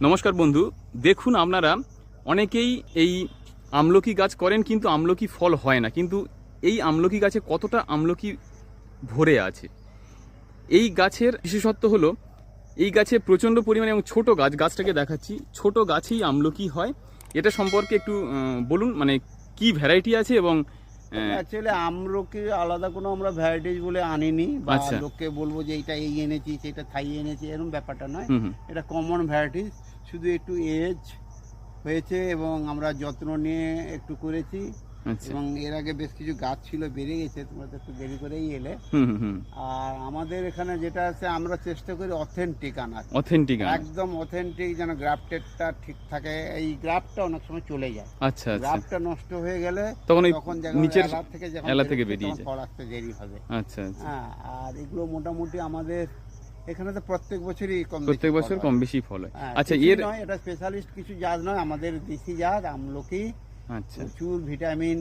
নমস্কার বন্ধু, দেখুন আপনারা অনেকেই এই আমলকি গাছ করেন কিন্তু আমলকি ফল হয় না, কিন্তু এই আমলকি গাছে কতটা আমলকি ভরে আছে। এই গাছের বিশেষত্ব হলো এই গাছে প্রচণ্ড পরিমাণে এবং ছোট গাছটাকে দেখাচ্ছি, ছোট গাছেই আমলকি হয়। এটা সম্পর্কে একটু বলুন, মানে কি ভ্যারাইটি আছে এবং অ্যাকচুয়ালি আমলকি আলাদা কোনো আমরা ভ্যারাইটিস বলে আনিনি বা আচ্ছা। লোককে বলবো যে এইটা এই এনেছি সেটা থাই এনেছি এরকম ব্যাপারটা নয়। হুম হুম এটা কমন ভ্যারাইটিস, শুধু একটু এজ হয়েছে এবং আমরা যত্ন নিয়ে একটু করেছি। আচ্ছা। এবং এর আগে বেশ কিছু গাছ ছিল, বেড়ে গেছে, তোমরা তো একটু দেরি করেই এলে। হুম হুম হুম আর আমাদের এখানে যেটা আছে আমরা চেষ্টা করি অথেন্টিক আনার, অথেন্টিক। একদম অথেন্টিক, যেন গ্রাফটেডটা ঠিক থাকে। এই গ্রাফটটা অনেক সময় চলে যায়, আচ্ছা আচ্ছা। গ্রাফটটা নষ্ট হয়ে গেলে তখন ওই তখন নিচের এলা থেকে বেরিয়ে বেরিয়ে যায়। ফল আসতে দেরি হবে। আচ্ছা আচ্ছা। হ্যাঁ, আর এগুলো মোটামুটি আমাদের এখানে তো প্রত্যেক বছরই প্রত্যেক বছর কম বেশি ফল হয়। হ্যাঁ, আচ্ছা, কিছুই এর নয়, এটা স্পেশালিস্ট কিছু জাত নয়, আমাদের দেশি জাত আমলকি। আচ্ছা প্রচুর ভিটামিন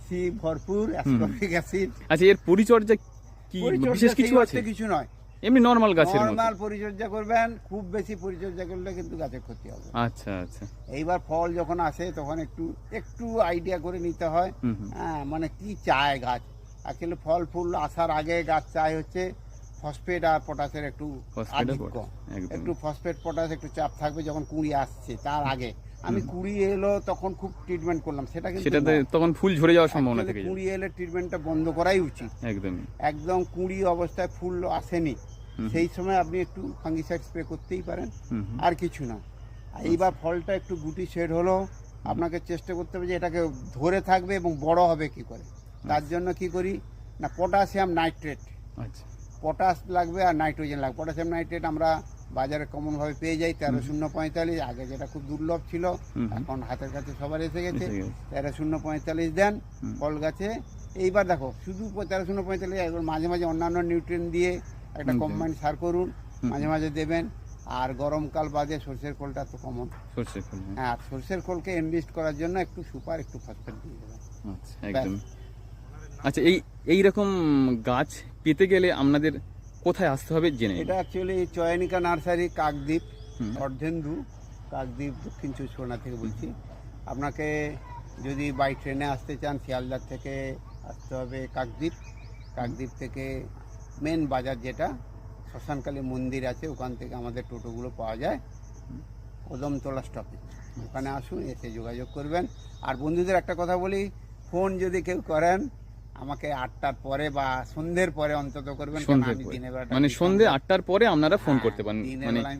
সি ভরপুর, অ্যাসকর্বিক অ্যাসিড। আচ্ছা, এর পরিচর্যা কি বিশেষ কিছু আছে? কিছু নয়, এমনি নরমাল গাছের মতো? নর্মাল পরিচর্যা করবেন, খুব বেশি পরিচর্যা করলে কিন্তু গাছের ক্ষতি হবে। আচ্ছা আচ্ছা। এইবার ফল যখন আসে তখন একটু একটু আইডিয়া করে নিতে হয়। হুম হুম। হ্যাঁ, মানে কি চায় গাছ। অ্যাকচুয়ালি ফল ফুল আসার আগে গাছ চায় হচ্ছে ফসফেট আর পটাশের একটু ফসফেট আর আধিক্য। পটাশ, একদম। একটু ফসফেট পটাশ একটু চাপ থাকবে যখন কুঁড়ি আসছে তার আগে। আমি কুঁড়ি এলো তখন খুব ট্রিটমেন্ট করলাম, সেটা কিন্তু সেটাতে নয়। তখন ফুল ঝরে যাওয়ার সম্ভাবনা Actually থেকে যায়। কুঁড়ি এলে ট্রিটমেন্টটা বন্ধ করাই উচিত। একদমই। একদম কুঁড়ি অবস্থায় ফুল আসেনি, হুম। সেই সময় আপনি একটু ফাঙ্গিসাইড স্প্রে করতেই পারেন, হুম হুম। আর কিছু না। আর এইবার ফলটা একটু গুটি শেড হলো, আপনাকে চেষ্টা করতে হবে যে এটাকে ধরে থাকবে এবং বড় হবে কি করে। তার জন্য কি করি না, পটাশিয়াম নাইট্রেট, আচ্ছা। পটাশ লাগবে আর নাইট্রোজেন লাগবে। পটাশিয়াম নাইট্রেট আমরা বাজারে কমনভাবে পেয়ে যাই 13-0-45, আগে যেটা খুব দুর্লভ ছিল, এখন হাতের কাছে সবার এসে গেছে। 13-0-45 দেন ফল গাছে। এইবার দেখো শুধু 13-0-45, এবার মাঝে মাঝে অন্যান্য নিউট্রিয়েন্ট দিয়ে একটা কম্বাইন্ড সার করুন, মাঝে মাঝে দেবেন। আর গরমকাল বাদে সরষের খোলটা তো কমন। সর্ষে ফুল, হ্যাঁ। হ্যাঁ, সরষের খোলকে এনরিস্ট করার জন্য একটু সুপার একটু ফসফেট দিয়ে দেবেন। আচ্ছা, একদম। আচ্ছা, এই রকম গাছ পেতে গেলে আপনাদের কোথায় আসতে হবে জেনে নিন। এটা অ্যাকচুয়ালি চয়নিকা নার্সারি, কাকদ্বীপ, অর্ধেন্দু, কাকদ্বীপ, দক্ষিণ 24 থেকে বলছি। আপনাকে যদি বাই ট্রেনে আসতে চান শিয়ালদার থেকে আসতে হবে কাকদ্বীপ। কাকদ্বীপ থেকে মেন বাজার যেটা শ্মশানকালী মন্দির আছে, ওখান থেকে আমাদের টোটোগুলো পাওয়া যায় কদমতলা স্টপেজ। ওখানে আসুন, এসে যোগাযোগ করবেন। আর বন্ধুদের একটা কথা বলি, ফোন যদি কেউ করেন আমাকে 8টার পরে বা সন্ধ্যের পরে অন্তত করবেন, কারণ সন্ধ্যের আমি পরে, দিনের বেলাটা মানে সন্ধ্যে 8টার পরে আপনারা ফোন হ্যাঁ, করতে পারেন, দিনের মানে বেলায়